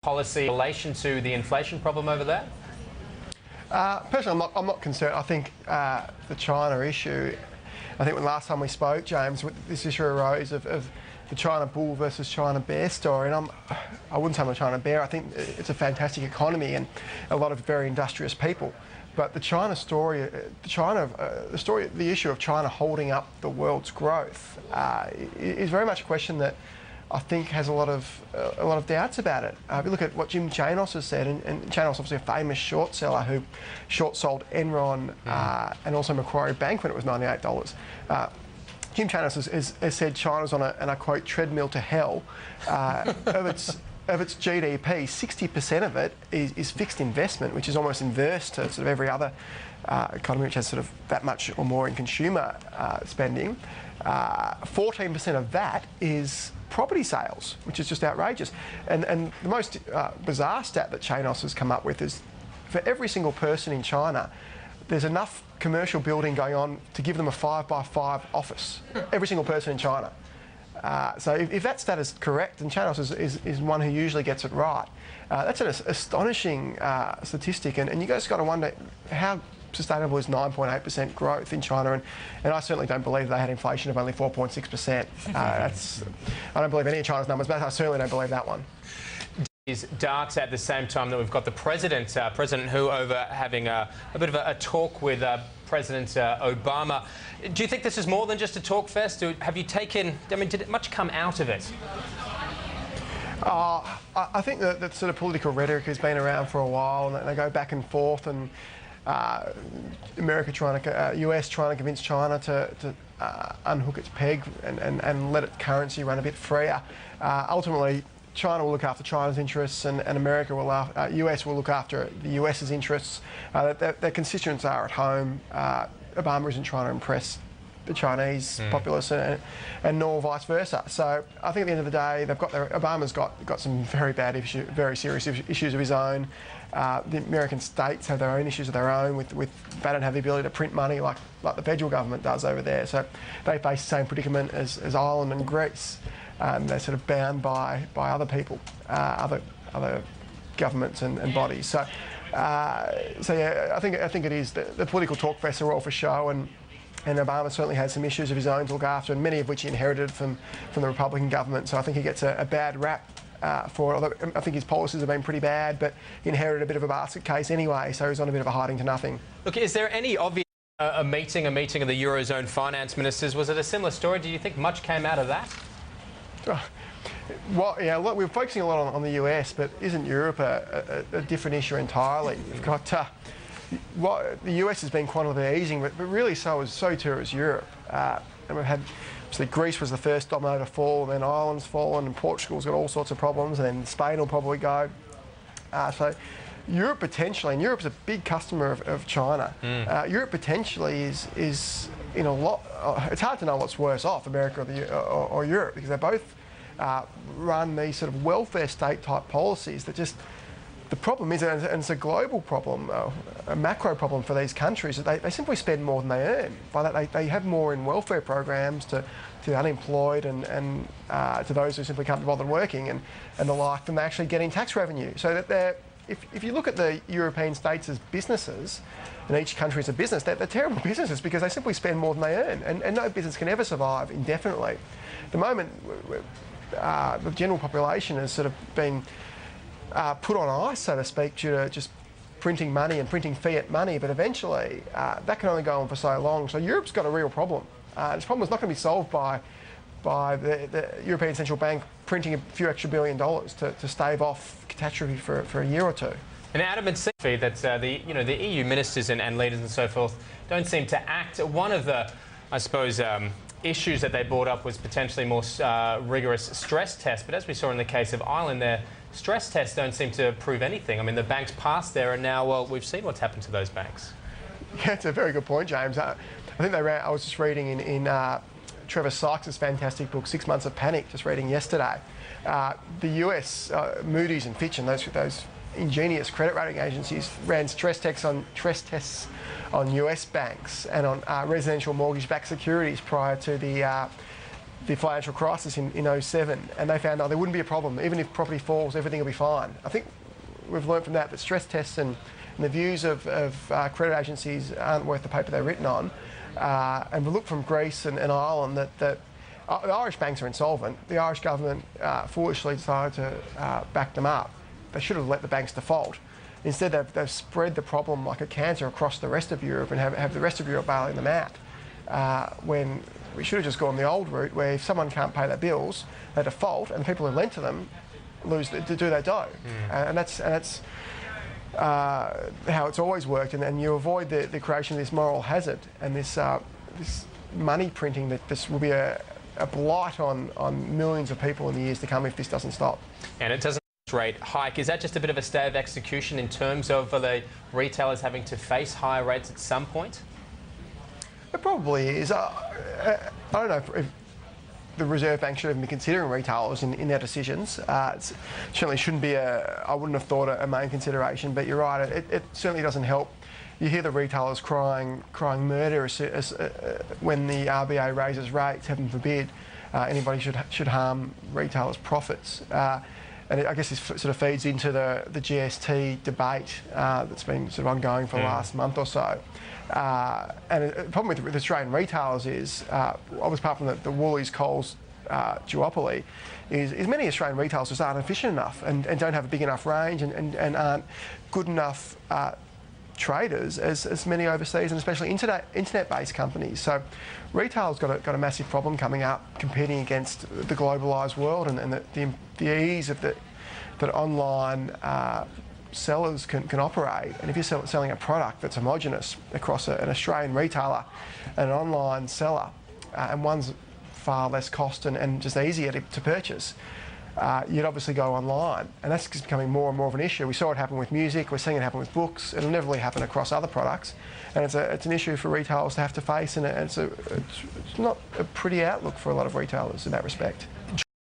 policy in relation to the inflation problem over there? Personally, I'm not concerned. I think the China issue, I think when last time we spoke, James, this issue arose of the China bull versus China bear story, and I wouldn't say I'm a China bear. I think it's a fantastic economy and a lot of very industrious people. But the China story, the issue of China holding up the world's growth is very much a question that I think has a lot of doubts about it. If you look at what Jim Chanos has said, and Chanos obviously a famous short seller who short sold Enron and also Macquarie Bank when it was $98. Jim Chanos has said China's on a quote treadmill to hell. Of its GDP, 60% of it is fixed investment, which is almost inverse to sort of every other economy which has sort of that much or more in consumer spending. 14% of that is property sales, which is just outrageous. And the most bizarre stat that Chanos has come up with is for every single person in China, there's enough commercial building going on to give them a 5x5 office. Every single person in China. So if that stat is correct, and Chanos is one who usually gets it right, that's an astonishing statistic. And you guys got to wonder how sustainable is 9.8% growth in China, and I certainly don't believe they had inflation of only 4.6%. I don't believe any of China's numbers, but I certainly don't believe that one. Is darts at the same time that we've got the President Hu over having a bit of a talk with President Obama. Do you think this is more than just a talk fest? Have you taken, I mean, did much come out of it? I think that sort of political rhetoric has been around for a while, and they go back and forth, and US trying to convince China to unhook its peg and let its currency run a bit freer. Ultimately, China will look after China's interests, and America will, US will look after the US's interests. Their constituents are at home. Obama isn't trying to impress the Chinese populace, and nor vice versa. So I think at the end of the day, Obama's got some very bad issues, very serious issues of his own. The American states have their own issues of their own. They don't have the ability to print money like the federal government does over there. So they face the same predicament as Ireland and Greece. They're sort of bound by other people, other governments and bodies. So yeah, I think it is the political talk fests are all for show, and Obama certainly has some issues of his own to look after, and many of which he inherited from the Republican government. So I think he gets a bad rap for it. Although I think his policies have been pretty bad, but he inherited a bit of a basket case anyway, so he's on a bit of a hiding to nothing. Look, is there any obvious a meeting of the Eurozone finance ministers? Was it a similar story? Do you think much came out of that? Well, yeah, look, we're focusing a lot on the US, but isn't Europe a different issue entirely? You've got the US has been quantitative easing, but really so too is Europe. And we've had, obviously, Greece was the first domino to fall, and then Ireland's fallen, and Portugal's got all sorts of problems, and then Spain will probably go. So Europe potentially, and Europe's a big customer of China. Europe potentially is in a lot. It's hard to know what's worse off, America or Europe, because they both run these sort of welfare state type policies that just. The problem is, and it's a global problem, a macro problem for these countries, that they simply spend more than they earn. By that, they have more in welfare programs to the unemployed and to those who simply can't be bothered working and the like than they actually get in tax revenue. So that if you look at the European states as businesses, and each country is a business, they're terrible businesses because they simply spend more than they earn, and no business can ever survive indefinitely. At the moment, the general population has sort of been put on ice, so to speak, due to just printing money and printing fiat money, but eventually that can only go on for so long. So Europe's got a real problem. This problem is not going to be solved by the European Central Bank printing a few extra $1 billion to stave off catastrophe for a year or two. And Adam had said that the EU ministers and leaders and so forth don't seem to act. One of the, I suppose, issues that they brought up was potentially more rigorous stress tests. But as we saw in the case of Ireland, their stress tests don't seem to prove anything. I mean, the banks passed there, and now, well, we've seen what's happened to those banks. Yeah, it's a very good point, James. I think I was just reading in Trevor Sykes' fantastic book, 6 Months of Panic, just reading yesterday. The US, Moody's and Fitch and those ingenious credit rating agencies ran stress tests on US banks and on residential mortgage-backed securities prior to the the financial crisis in '07, and they found there wouldn't be a problem. Even if property falls, everything will be fine. I think we've learned from that stress tests and the views of credit agencies aren't worth the paper they're written on. And we look from Greece and Ireland that the Irish banks are insolvent. The Irish government foolishly decided to back them up. They should have let the banks default. Instead, they've spread the problem like a cancer across the rest of Europe and have the rest of Europe bailing them out. When we should have just gone the old route, where if someone can't pay their bills, they default, and the people who lent to them lose to do their dough. And that's how it's always worked. And you avoid the creation of this moral hazard and this money printing that this will be a blight on millions of people in the years to come if this doesn't stop. And it doesn't rate hike. Is that just a bit of a stay of execution in terms of the retailers having to face higher rates at some point? It probably is. I don't know if the Reserve Bank should even be considering retailers in their decisions. It certainly shouldn't be I wouldn't have thought a main consideration, but you're right, it certainly doesn't help. You hear the retailers crying murder when the RBA raises rates. Heaven forbid anybody should harm retailers' profits. And I guess this sort of feeds into the GST debate that's been sort of ongoing for the last month or so. And the problem with Australian retailers is, obviously apart from the Woolies, Coles duopoly, is many Australian retailers just aren't efficient enough and don't have a big enough range and aren't good enough traders as many overseas, and especially internet-based companies. So retail's got a massive problem coming up, competing against the globalised world and the ease of that online sellers can operate. And if you're selling a product that's homogenous across an Australian retailer and an online seller, and one's far less cost and just easier to purchase, you'd obviously go online, and that's becoming more and more of an issue. We saw it happen with music, we're seeing it happen with books. It'll never really happen across other products, and it's an issue for retailers to have to face, and it's not a pretty outlook for a lot of retailers in that respect.